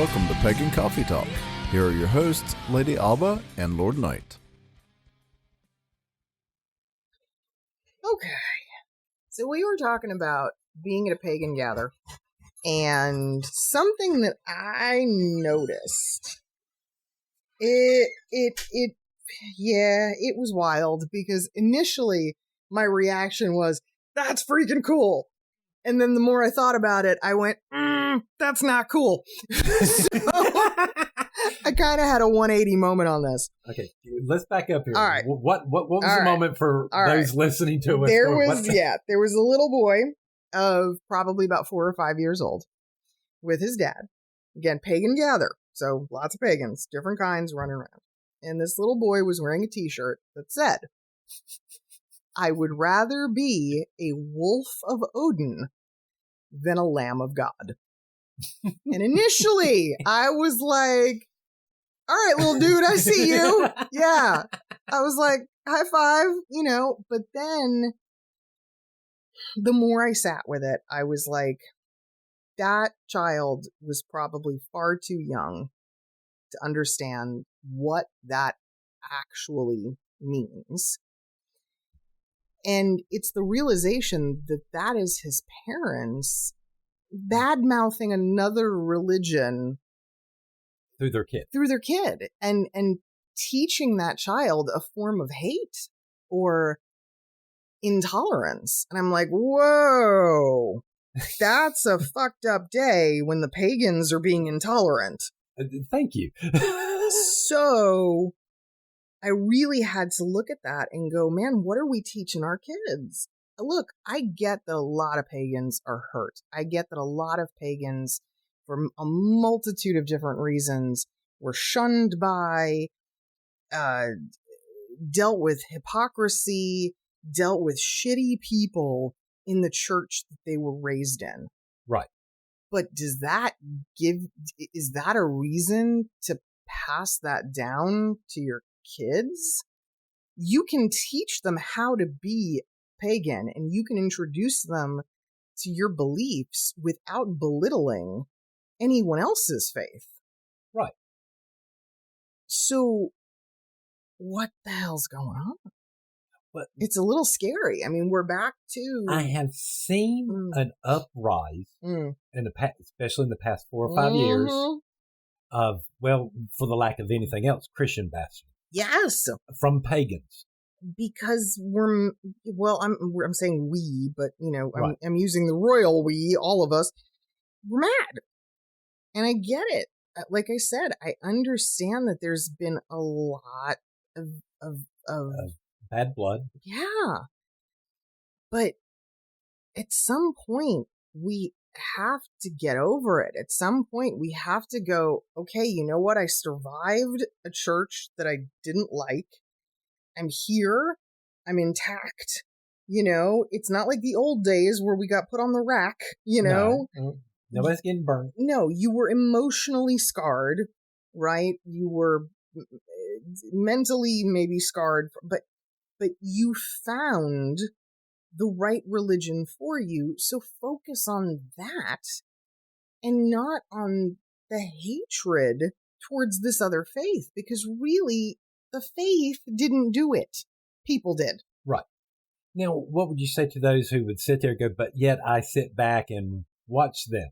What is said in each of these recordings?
Welcome to Pagan Coffee Talk. Here are your hosts, Lady Alba and Lord Knight. Okay, so we were talking about being at a pagan gather, and something that I noticed, it was wild, because initially my reaction was, that's freaking cool. And then the more I thought about it, I went, that's not cool. So I kind of had a 180 moment on this. Okay, let's back up here. All right. What was the moment for those listening to us? There was a little boy of probably about 4 or 5 years old with his dad. Again, pagan gather. So lots of pagans, different kinds running around. And this little boy was wearing a t-shirt that said, I would rather be a wolf of Odin than a lamb of God. And initially, I was like, all right, little dude, I see you. Yeah. I was like, high five, but then the more I sat with it, I was like, that child was probably far too young to understand what that actually means. And it's the realization that that is his parents bad-mouthing another religion through their kid and teaching that child a form of hate or intolerance. And I'm like, whoa, that's a fucked up day when the pagans are being intolerant. Thank you. So I really had to look at that and go, man, what are we teaching our kids? Look, I get that a lot of pagans are hurt. I get that a lot of pagans, for a multitude of different reasons, were shunned by, dealt with hypocrisy, dealt with shitty people in the church that they were raised in. Right. But is that a reason to pass that down to your kids? You can teach them how to be pagan, and you can introduce them to your beliefs without belittling anyone else's faith. Right. So what the hell's going on? But it's a little scary. I mean, we're back to... I have seen an uprise, especially in the past 4 or 5 years, of, well, for the lack of anything else, Christian bashing. Yes. From pagans. Because I'm saying we, but, right. I'm using the royal we, all of us. We're mad. And I get it. Like I said, I understand that there's been a lot of bad blood. Yeah. But at some point, we have to get over it. At some point, we have to go, okay, you know what? I survived a church that I didn't like. I'm here. I'm intact. It's not like the old days where we got put on the rack, No, nobody's getting burned. No, you were emotionally scarred, right? You were mentally maybe scarred, but you found the right religion for you. So focus on that and not on the hatred towards this other faith, because really the faith didn't do it. People did. Right. Now, what would you say to those who would sit there and go, but yet I sit back and watch them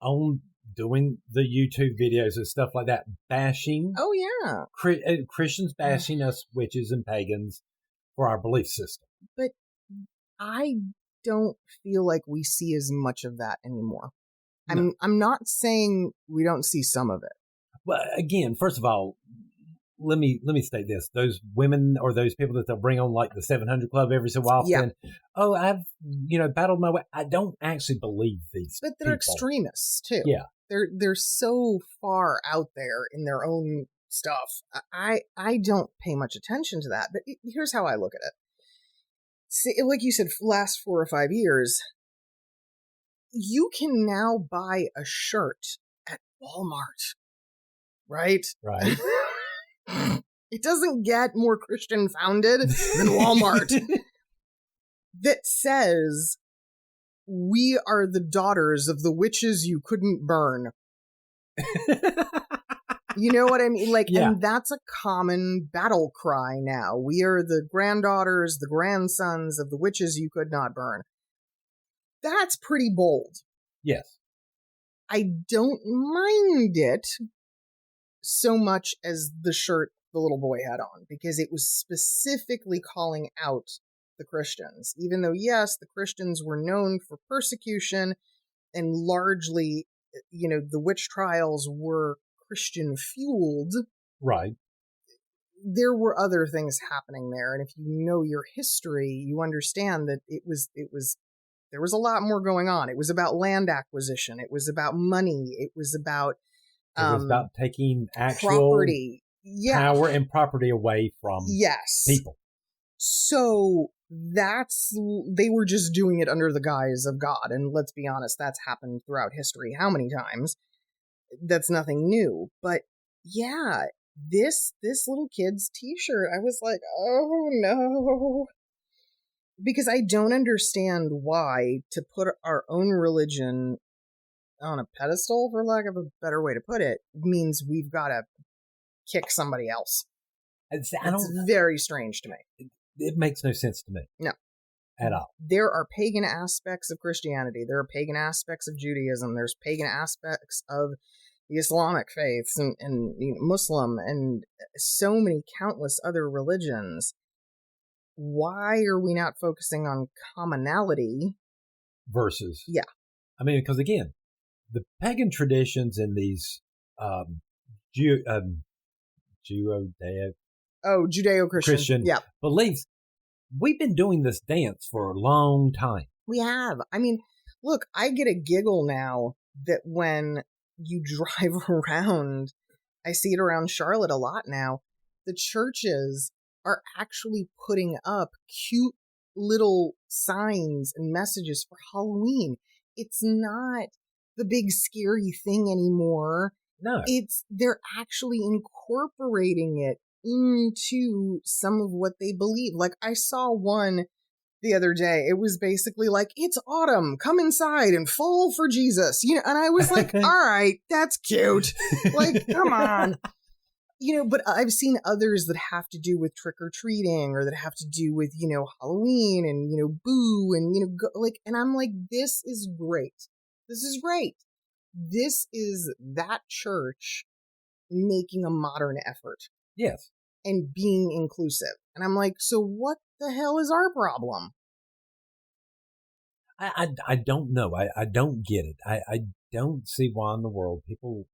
on doing the YouTube videos and stuff like that, bashing? Oh, yeah. Christians bashing us witches and pagans for our belief system. But I don't feel like we see as much of that anymore. No. I'm not saying we don't see some of it. Well, again, first of all, let me state this. Those women or those people that they'll bring on like the 700 Club every so often. Yeah. Oh, I've, battled my way. I don't actually believe these But they're people. Extremists too. Yeah. They're so far out there in their own stuff. I don't pay much attention to that, but here's how I look at it. See, like you said, last 4 or 5 years, you can now buy a shirt at Walmart, right? Right. It doesn't get more Christian founded than Walmart. That says, we are the daughters of the witches you couldn't burn. You know what I mean? Like, Yeah. and that's a common battle cry now. We are the granddaughters, the grandsons of the witches you could not burn. That's pretty bold. Yes. I don't mind it so much as the shirt the little boy had on, because it was specifically calling out the Christians. Even though, yes, the Christians were known for persecution and largely, you know, the witch trials were Christian fueled. Right. There were other things happening there. And if you know your history, you understand that there was a lot more going on. It was about land acquisition. It was about money. It was about taking actual property. power and property away from people. So they were just doing it under the guise of God. And let's be honest, that's happened throughout history. How many times? That's nothing new. But yeah, this little kid's t-shirt, I was like, oh no. Because I don't understand why to put our own religion on a pedestal, for lack of a better way to put it, means we've got to kick somebody else. It's very strange to me. It makes no sense to me. No. At all. There are pagan aspects of Christianity. There are pagan aspects of Judaism. There's pagan aspects of the Islamic faiths and Muslim and so many countless other religions. Why are we not focusing on commonality? Versus. Yeah. I mean, because again, the pagan traditions and these Judeo-Christian beliefs, we've been doing this dance for a long time. We have. I mean, look, I get a giggle now that when you drive around, I see it around Charlotte a lot now, the churches are actually putting up cute little signs and messages for Halloween. It's not the big scary thing anymore. No. They're actually incorporating it into some of what they believe. Like, I saw one the other day. It was basically like, it's autumn, come inside and fall for Jesus. You know, and I was like, all right, that's cute. Like, come on. You know, but I've seen others that have to do with trick-or-treating or that have to do with, you know, Halloween and, you know, boo and, you know, and I'm like, this is great. This is great. This is that church making a modern effort. Yes. And being inclusive. And I'm like, so what the hell is our problem? I don't know. I don't get it. I don't see why in the world people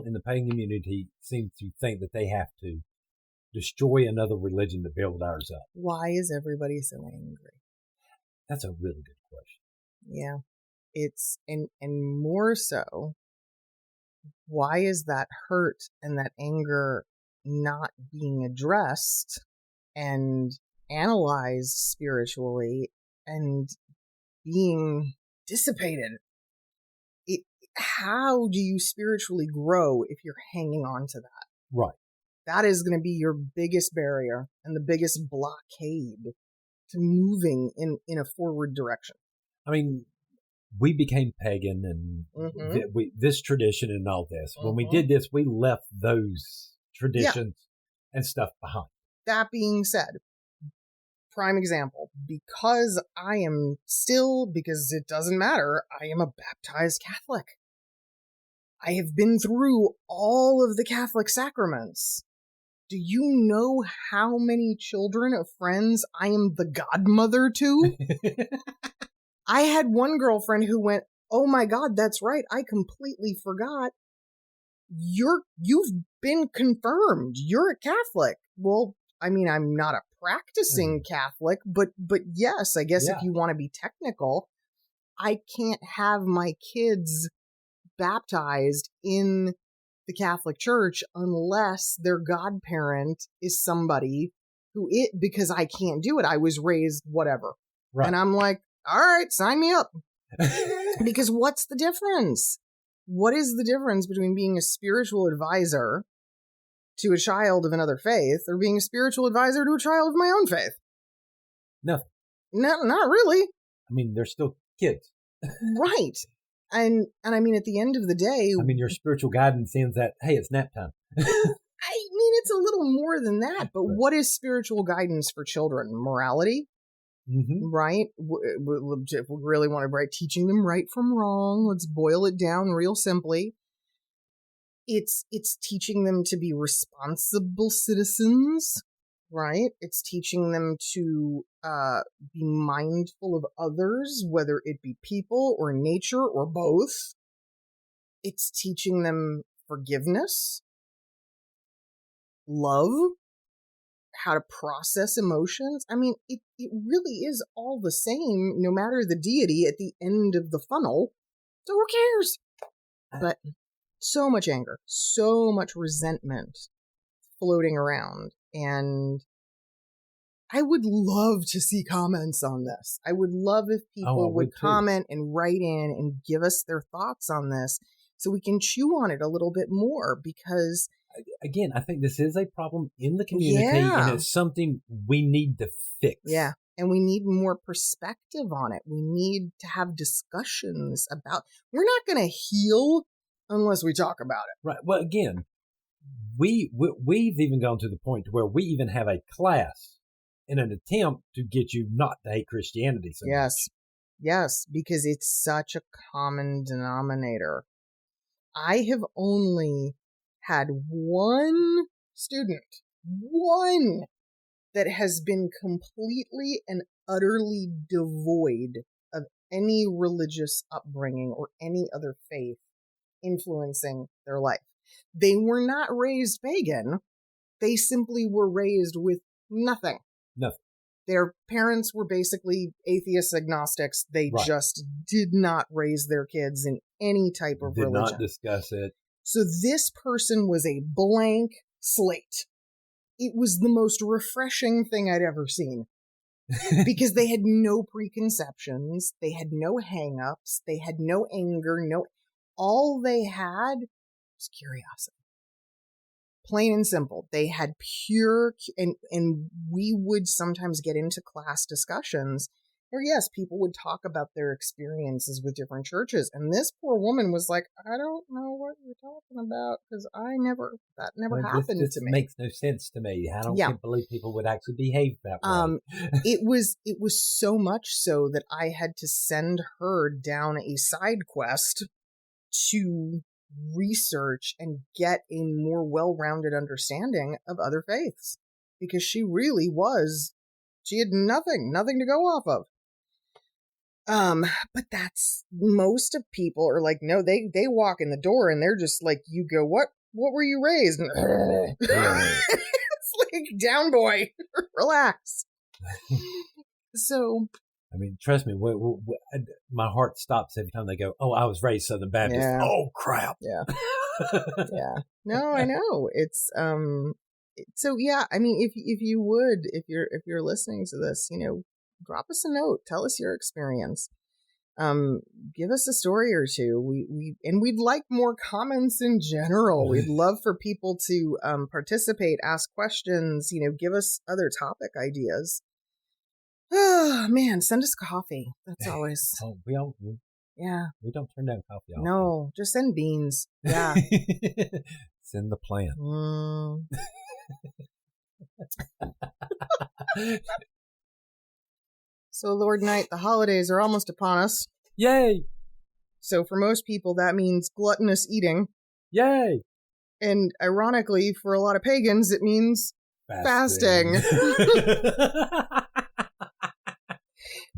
in the pagan community seem to think that they have to destroy another religion to build ours up. Why is everybody so angry? That's a really good question. Yeah. It's, and more so, why is that hurt and that anger not being addressed and analyzed spiritually and being dissipated? How do you spiritually grow if you're hanging on to that? Right. That is going to be your biggest barrier and the biggest blockade to moving in a forward direction. I mean, we became pagan and this tradition and all this. When we did this, we left those traditions and stuff behind. That being said, prime example, because because it doesn't matter, I am a baptized Catholic. I have been through all of the Catholic sacraments. Do you know how many children of friends I am the godmother to? I had one girlfriend who went, oh my God, that's right. I completely forgot. You've been confirmed. You're a Catholic. Well, I mean, I'm not a practicing Catholic, but yes, I guess if you want to be technical, I can't have my kids baptized in the Catholic Church unless their godparent is somebody because I can't do it. I was raised whatever. Right. And I'm like, all right, sign me up. Because what's the difference? What is the difference between being a spiritual advisor to a child of another faith or being a spiritual advisor to a child of my own faith? Nothing. No, not really. I mean, they're still kids. Right. And I mean, at the end of the day, I mean, your spiritual guidance ends at, hey, it's nap time. I mean, it's a little more than that, but what is spiritual guidance for children? Morality, right? If we really want to, teaching them right from wrong, let's boil it down real simply. It's teaching them to be responsible citizens, right? It's teaching them to be mindful of others, whether it be people or nature or both. It's teaching them forgiveness, love, how to process emotions. I mean, it really is all the same, no matter the deity at the end of the funnel. So who cares? But so much anger, so much resentment floating around. And I would love to see comments on this. I would love if people would comment and write in and give us their thoughts on this so we can chew on it a little bit more, because again, I think this is a problem in the community, and it's something we need to fix. Yeah. And we need more perspective on it. We need to have discussions about, we're not going to heal unless we talk about it. Right. Well, again, we've even gone to the point to where we even have a class in an attempt to get you not to hate Christianity so much. Yes, because it's such a common denominator. I have only had one student, that has been completely and utterly devoid of any religious upbringing or any other faith influencing their life. They were not raised pagan. They simply were raised with nothing. Nothing. Their parents were basically atheist agnostics. They just did not raise their kids in any type of religion. Did not discuss it. So this person was a blank slate. It was the most refreshing thing I'd ever seen. Because they had no preconceptions. They had no hang-ups. They had no anger. All they had was curiosity. Plain and simple. They had pure, and we would sometimes get into class discussions where, yes, people would talk about their experiences with different churches. And this poor woman was like, I don't know what you're talking about, because that never happened to me. Makes no sense to me. I don't believe people would actually behave that way. It was so much so that I had to send her down a side quest to research and get a more well-rounded understanding of other faiths, because she had nothing to go off of. But that's, most of people are like, no, they walk in the door and they're just like, you go, what were you raised? It's like, down boy, relax. So, I mean, trust me, my heart stops every time they go, oh, I was raised Southern Baptist. Yeah. Oh, crap. Yeah. Yeah. No, I know. It's, so yeah, I mean, if you're listening to this, drop us a note, tell us your experience. Give us a story or two. We'd like more comments in general. We'd love for people to, participate, ask questions, give us other topic ideas. Oh man, send us coffee. That's always. We don't turn down coffee. Often. No, just send beans. Yeah. Send the plant. So, Lord Knight, the holidays are almost upon us. Yay! So, for most people, that means gluttonous eating. Yay! And ironically, for a lot of pagans, it means fasting.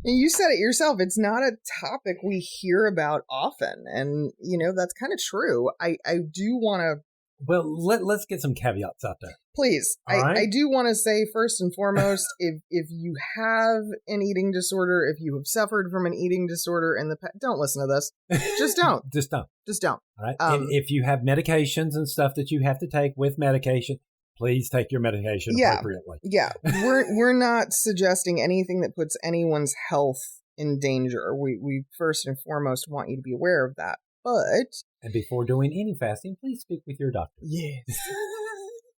And you said it yourself. It's not a topic we hear about often. And, that's kind of true. I do want to... Well, let's get some caveats out there. Please. I do want to say, first and foremost, if you have an eating disorder, if you have suffered from an eating disorder in the past, don't listen to this. Just don't. Just don't. All right. And if you have medications and stuff that you have to take with medication, please take your medication appropriately. Yeah. We're not suggesting anything that puts anyone's health in danger. We first and foremost want you to be aware of that. And before doing any fasting, please speak with your doctor. Yes.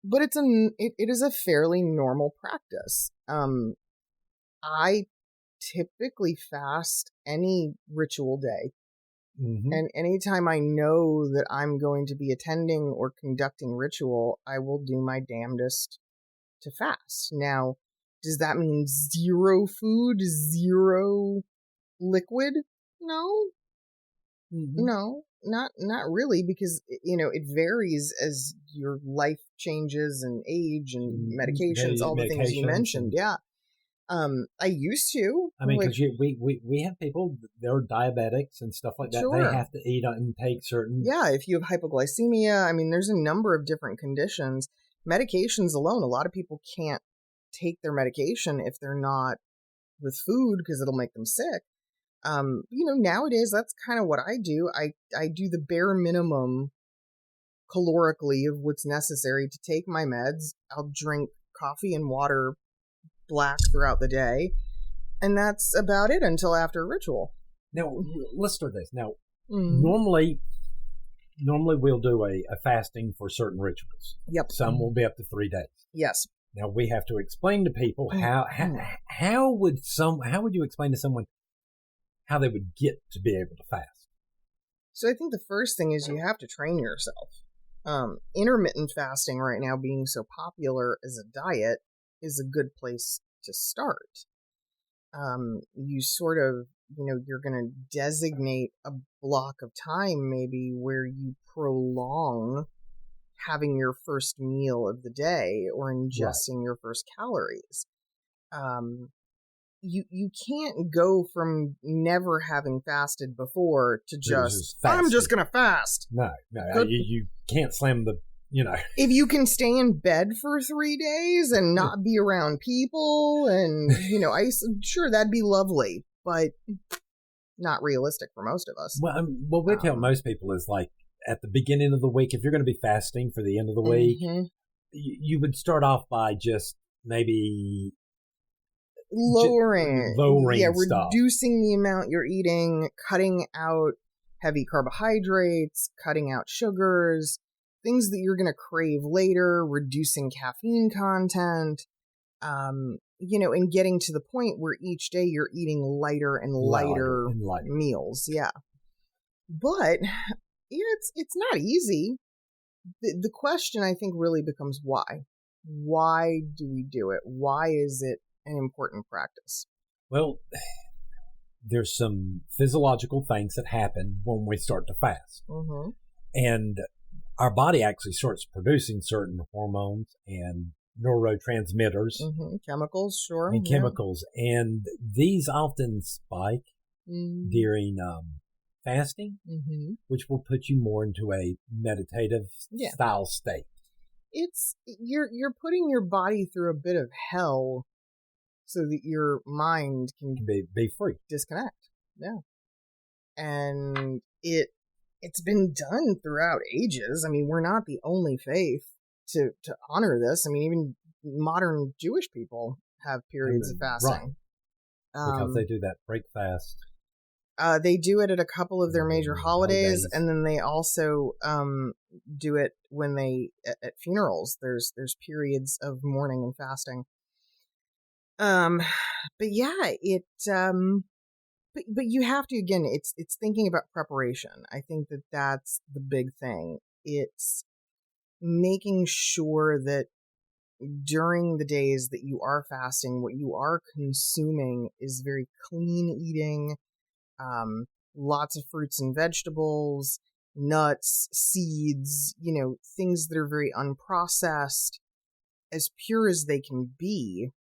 But it is a fairly normal practice. I typically fast any ritual day. And anytime I know that I'm going to be attending or conducting ritual, I will do my damnedest to fast. Now, does that mean 0 food, 0 liquid? No. No, not really, because it varies as your life changes and age and medications, all the things you mentioned. Yeah. I used to. I mean, because we have people, they're diabetics and stuff like that. Sure. They have to eat and take certain. Yeah, if you have hypoglycemia, I mean, there's a number of different conditions. Medications alone, a lot of people can't take their medication if they're not with food because it'll make them sick. Nowadays that's kind of what I do. I do the bare minimum calorically of what's necessary to take my meds. I'll drink coffee and water black throughout the day, and that's about it until after a ritual. Now, let's start this. Now, normally we'll do a fasting for certain rituals. Yep. Some will be up to 3 days. Yes. Now, we have to explain to people how would you explain to someone how they would get to be able to fast? So I think the first thing is you have to train yourself. Intermittent fasting right now being so popular as a diet is a good place to start. You sort of, you're going to designate a block of time maybe where you prolong having your first meal of the day or ingesting your first calories. You can't go from never having fasted before to I'm just going to fast. No, you can't slam the, If you can stay in bed for 3 days and not be around people and, sure, that'd be lovely, but not realistic for most of us. Well, what we tell most people is like at the beginning of the week, if you're going to be fasting for the end of the week, you would start off by just maybe lowering stuff. Reducing the amount you're eating, cutting out heavy carbohydrates, cutting out sugars, things that you're going to crave later, reducing caffeine content, and getting to the point where each day you're eating lighter and lighter meals. Yeah. But it's not easy. The question I think really becomes why. Why do we do it? Why is it an important practice? Well, there's some physiological things that happen when we start to fast. And our body actually starts producing certain hormones and neurotransmitters. Chemicals, sure. And chemicals. And these often spike during fasting, which will put you more into a meditative style state. You're putting your body through a bit of hell so that your mind can be free, disconnect. Yeah. And it's been done throughout ages. I mean, we're not the only faith to honor this. I mean, even modern Jewish people have periods of fasting. Right. Because they do that break fast. They do it at a couple of their major holidays, and then they also do it when at funerals. There's periods of mourning and fasting. But yeah, but you have to, again, it's thinking about preparation. I think that's the big thing. It's making sure that during the days that you are fasting, what you are consuming is very clean eating, lots of fruits and vegetables, nuts, seeds, things that are very unprocessed, as pure as they can be,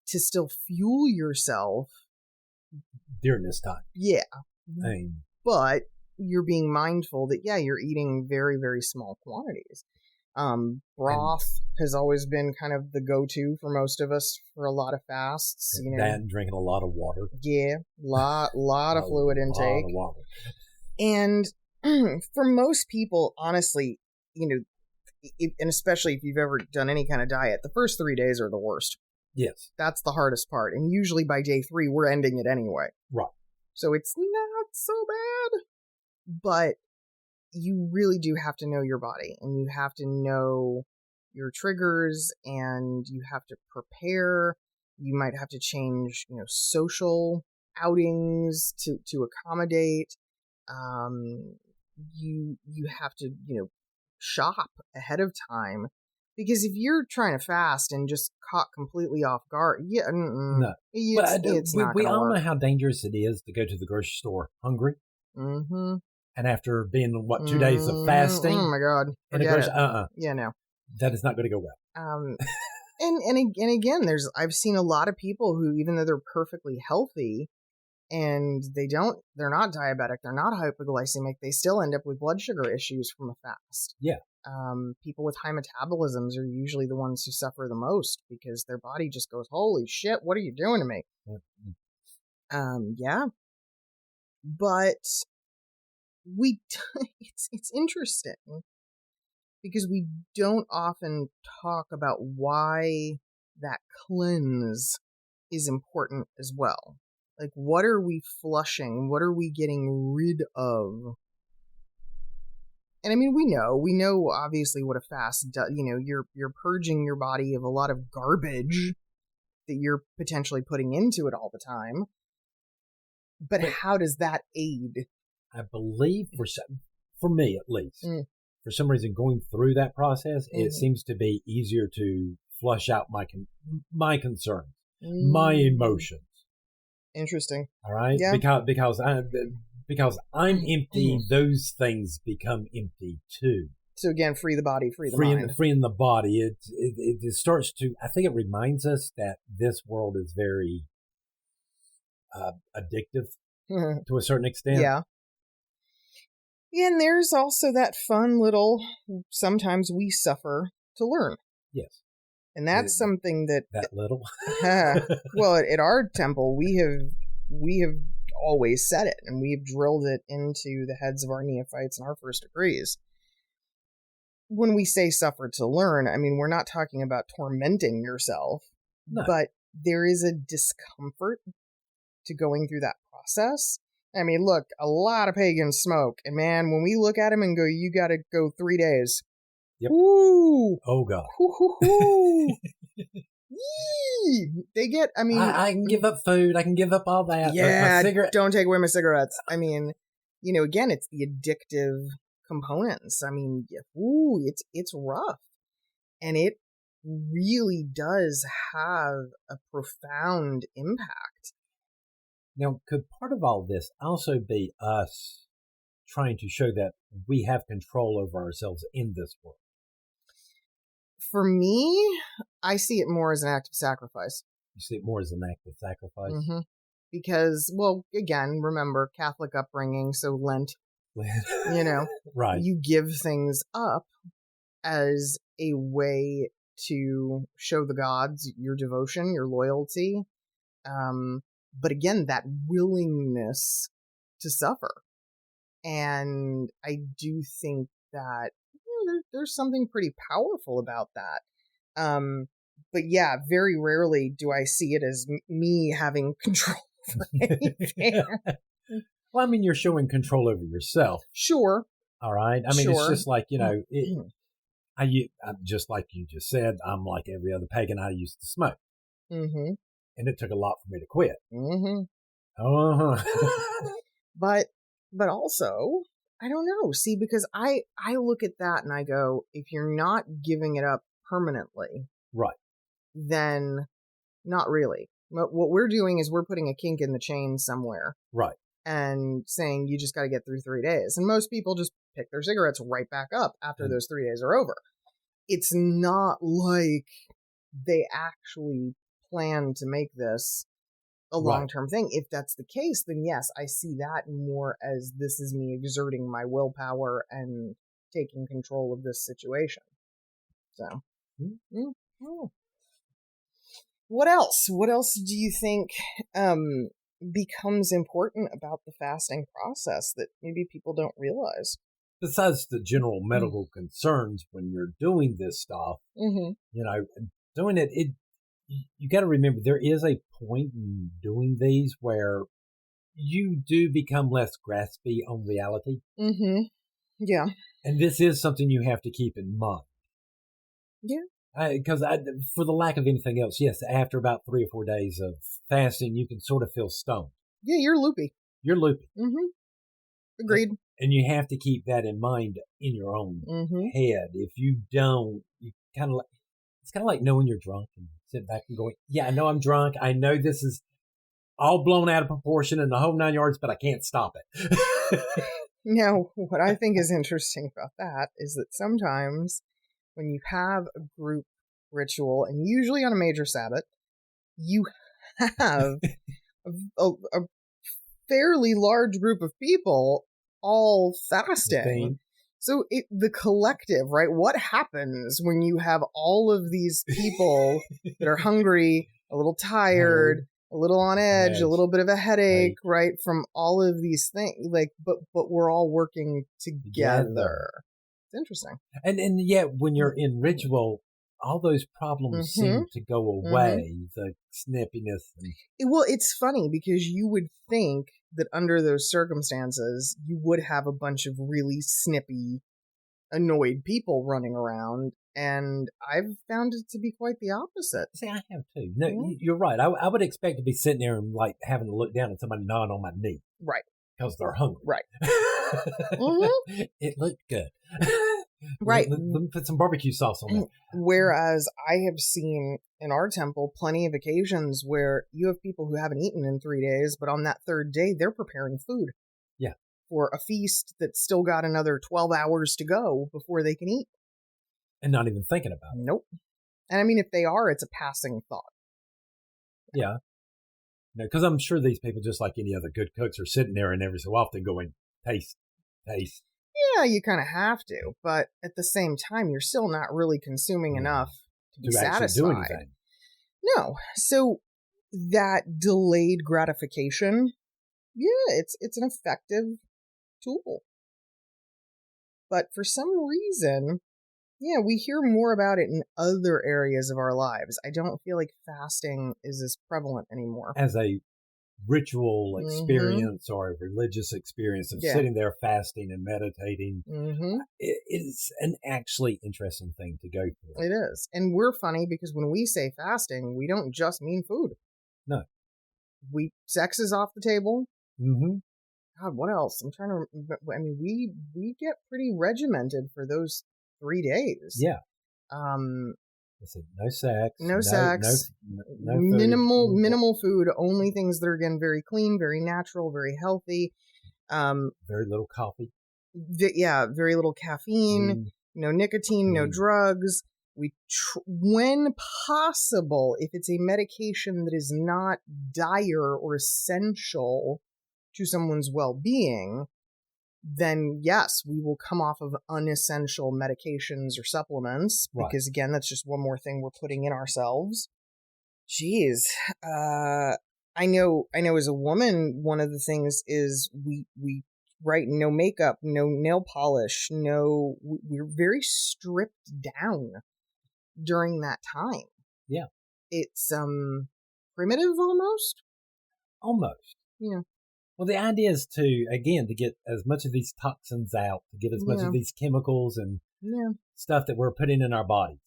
to still fuel yourself during this time. Yeah. But you're being mindful that, you're eating very, very small quantities. Broth has always been kind of the go-to for most of us for a lot of fasts. That and drinking a lot of water. Yeah, lot of fluid intake. Lot of water. And for most people, honestly, and especially if you've ever done any kind of diet, the first 3 days are the worst. Yes. That's the hardest part. And usually by day 3, we're ending it anyway. Right. So it's not so bad. But you really do have to know your body, and you have to know your triggers, and you have to prepare. You might have to change, social outings to accommodate. You have to, shop ahead of time, because if you're trying to fast and just caught completely off guard, No. it's not we gonna all work. know how dangerous it is to go to the grocery store hungry. Mm-hmm. And after being, 2 days of fasting? Oh my God. Forget it. Yeah, no. That is not going to go well. And again, I've seen a lot of people who, even though they're perfectly healthy and they're not diabetic, they're not hypoglycemic, they still end up with blood sugar issues from a fast. Yeah. People with high metabolisms are usually the ones who suffer the most, because their body just goes, holy shit, what are you doing to me? Mm-hmm. Yeah. But it's interesting, because we don't often talk about why that cleanse is important as well. Like, what are we flushing? What are we getting rid of? And I mean, we know obviously what a fast does. You're purging your body of a lot of garbage that you're potentially putting into it all the time. But how does that aid? I believe, for me at least, for some reason, going through that process, it seems to be easier to flush out my concerns, my emotions. Interesting. All right, yeah. because I'm empty, those things become empty too. So again, free the body, free the mind. Freeing the body. It starts to. I think it reminds us that this world is very addictive to a certain extent. Yeah. Yeah, and there's also that fun little, sometimes we suffer to learn. Yes. And that's something that little. Well, at our temple, we have always said it, and we've drilled it into the heads of our neophytes and our first degrees. When we say suffer to learn, I mean, we're not talking about tormenting yourself, but there is a discomfort to going through that process. I mean, look, a lot of pagans smoke, and man, when we look at them and go, you got to go 3 days. Yep. Woo! Oh God. They get, I mean, I can give up food. I can give up all that. Yeah, don't take away my cigarettes. I mean, again, it's the addictive components. I mean, it's rough, and it really does have a profound impact. Now, could part of all this also be us trying to show that we have control over ourselves in this world? For me, I see it more as an act of sacrifice. You see it more as an act of sacrifice? Mm-hmm. Because, well, again, remember, Catholic upbringing, so Lent, right. You give things up as a way to show the gods your devotion, your loyalty. But again, that willingness to suffer. And I do think that there's something pretty powerful about that. But yeah, very rarely do I see it as me having control over anything. Well, I mean, you're showing control over yourself. Sure. All right. I mean, It's just like, I just like you just said, I'm like every other pagan. I used to smoke. Mm-hmm. And it took a lot for me to quit. Mm-hmm. Uh-huh. But also, I don't know. See, because I look at that and I go, if you're not giving it up permanently, right, then not really. What we're doing is we're putting a kink in the chain somewhere. Right. And saying you just got to get through 3 days. And most people just pick their cigarettes right back up after those 3 days are over. It's not like they actually plan to make this a long-term thing. If that's the case, then yes, I see that more as this is me exerting my willpower and taking control of this situation. So, What else? What else do you think becomes important about the fasting process that maybe people don't realize? Besides the general medical concerns when you're doing this stuff, doing it, you got to remember there is a point in doing these where you do become less graspy on reality. Mm-hmm. Yeah. And this is something you have to keep in mind. Yeah. Because for the lack of anything else, yes, after about 3 or 4 days of fasting, you can sort of feel stoned. Yeah, you're loopy. You're loopy. Mm-hmm. Agreed. And you have to keep that in mind in your own head. If you don't, you kind of like, it's kind of like knowing you're drunk and sitting back and going, yeah, I know I'm drunk. I know this is all blown out of proportion and the whole 9 yards, but I can't stop it. Now, what I think is interesting about that is that sometimes when you have a group ritual, and usually on a major Sabbath, you have a fairly large group of people all fasting. So the collective, right? What happens when you have all of these people that are hungry, a little tired, a little on edge, a little bit of a headache, right? From all of these things, like, but we're all working together. It's interesting. And yet when you're in ritual, all those problems seem to go away. The snippiness. Well, it's funny because you would think that under those circumstances, you would have a bunch of really snippy, annoyed people running around. And I've found it to be quite the opposite. See, I have too. No, you're right. I would expect to be sitting there and like having to look down at somebody gnawing on my knee. Right. Because they're hungry. Right. It looked good. Right. Let me put some barbecue sauce on that. Whereas I have seen in our temple plenty of occasions where you have people who haven't eaten in 3 days, but on that third day, they're preparing food. Yeah. For a feast that's still got another 12 hours to go before they can eat. And not even thinking about it. Nope. And I mean, if they are, it's a passing thought. Yeah. No, because I'm sure these people, just like any other good cooks, are sitting there and every so often going, taste. Yeah, you kind of have to. But at the same time, you're still not really consuming enough to be satisfied. Do anything. No. So that delayed gratification, yeah, it's an effective tool. But for some reason, yeah, we hear more about it in other areas of our lives. I don't feel like fasting is as prevalent anymore. As a ritual experience or a religious experience of sitting there fasting and meditating, it is an actually interesting thing to go through. It is. And we're funny because when we say fasting, we don't just mean food. No. Sex is off the table. Mm-hmm. God, what else? I'm trying to, I mean, we get pretty regimented for those 3 days. Yeah. Let's see, no sex. No food. Minimal food. Only things that are, again, very clean, very natural, very healthy. Very little coffee. Very little caffeine. No nicotine. No drugs. When possible, if it's a medication that is not dire or essential to someone's well-being, then yes, we will come off of unessential medications or supplements, because again, that's just one more thing we're putting in ourselves. Jeez. I know as a woman, one of the things is we no makeup, no nail polish, we're very stripped down during that time. Yeah. It's primitive almost. Yeah. Well, the idea is to get as much of these toxins out, to get as much of these chemicals and stuff that we're putting in our bodies.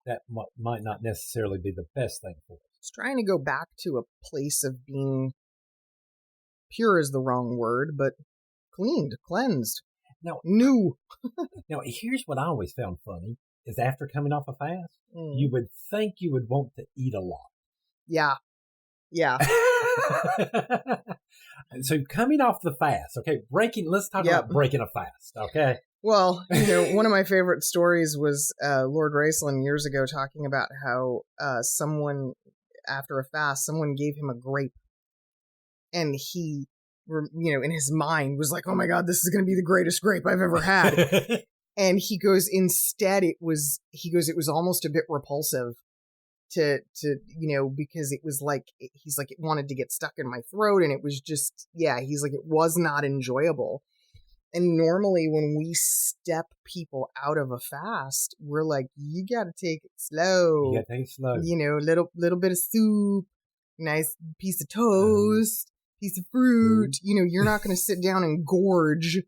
That might not necessarily be the best thing for us. It's trying to go back to a place of being pure is the wrong word, but cleansed. Now, new. Now, here's what I always found funny, is after coming off a fast, you would think you would want to eat a lot. Yeah. Yeah. So coming off the fast, okay, let's talk about breaking a fast, okay? Well, one of my favorite stories was Lord Raceland years ago talking about how someone, after a fast, someone gave him a grape. And he, in his mind was like, oh my God, this is going to be the greatest grape I've ever had. And he goes, instead, it was almost a bit repulsive. To because it was like, he's like, it wanted to get stuck in my throat, and it was just, he's like, it was not enjoyable. And normally when we step people out of a fast, we're like, you gotta take it slow. You gotta take it slow. Little bit of soup, nice piece of toast, piece of fruit. You're not gonna sit down and gorge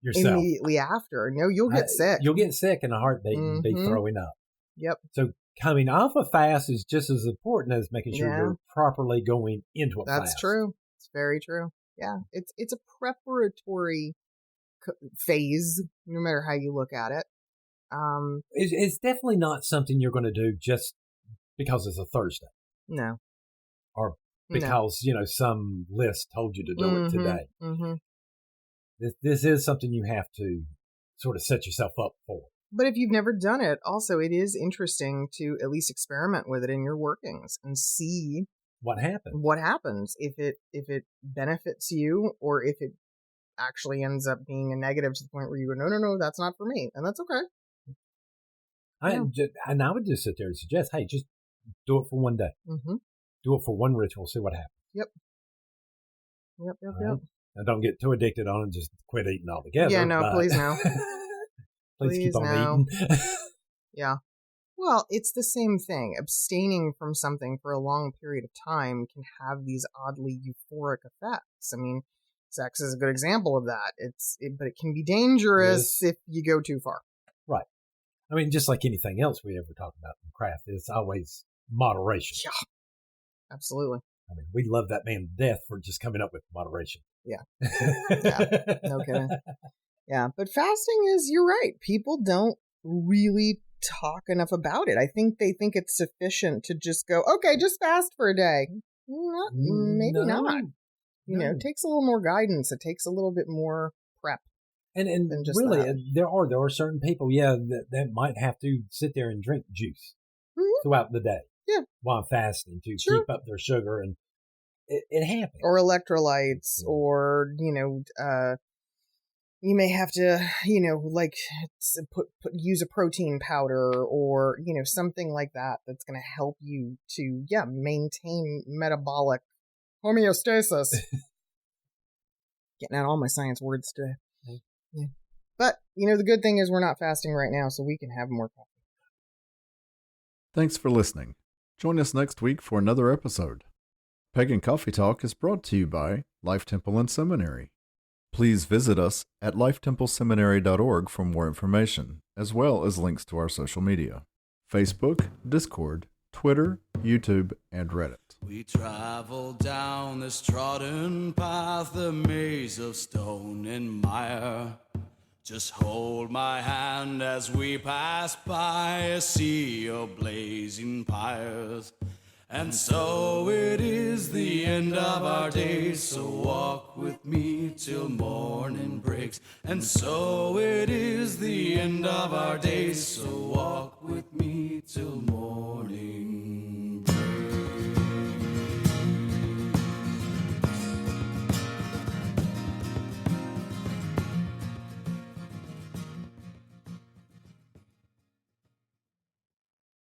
yourself immediately after. No, you'll get sick. You'll get sick in a heartbeat and be throwing up. Yep. So coming off a fast is just as important as making sure you're properly going into a fast. That's true. It's very true. Yeah. It's a preparatory phase, no matter how you look at it. It's definitely not something you're going to do just because it's a Thursday. No. Or because, some list told you to do it today. Mm-hmm. This is something you have to sort of set yourself up for. But if you've never done it, also, it is interesting to at least experiment with it in your workings and see what happens. What happens if it benefits you, or if it actually ends up being a negative to the point where you go, no, that's not for me, and that's okay. And I would just sit there and suggest, hey, just do it for one day. Mm-hmm. Do it for one ritual, see what happens. Yep. Now, don't get too addicted on it and just quit eating altogether. Yeah, no, please no. please keep on eating. Yeah. Well, it's the same thing. Abstaining from something for a long period of time can have these oddly euphoric effects. I mean, sex is a good example of that. But it can be dangerous if you go too far. Right. I mean, just like anything else we ever talk about in craft, it's always moderation. Yeah. Absolutely. I mean, we love that man to death for just coming up with moderation. Yeah. Yeah. No kidding. Yeah. But fasting is, you're right. People don't really talk enough about it. I think they think it's sufficient to just go, okay, just fast for a day. Maybe not. It takes a little more guidance. It takes a little bit more prep. And really, there are certain people, that might have to sit there and drink juice throughout the day. Yeah. While fasting to keep up their sugar, and it happens. Or electrolytes, or you may have to, use a protein powder, or something like that that's going to help you to maintain metabolic homeostasis. Getting out all my science words today. Yeah. But the good thing is we're not fasting right now, so we can have more coffee. Thanks for listening. Join us next week for another episode. Pagan Coffee Talk is brought to you by Life Temple and Seminary. Please visit us at lifetempleseminary.org for more information, as well as links to our social media: Facebook, Discord, Twitter, YouTube, and Reddit. We travel down this trodden path, a maze of stone and mire. Just hold my hand as we pass by a sea of blazing pyres. And so it is the end of our days, so walk with me till morning breaks. And so it is the end of our days, so walk with me till morning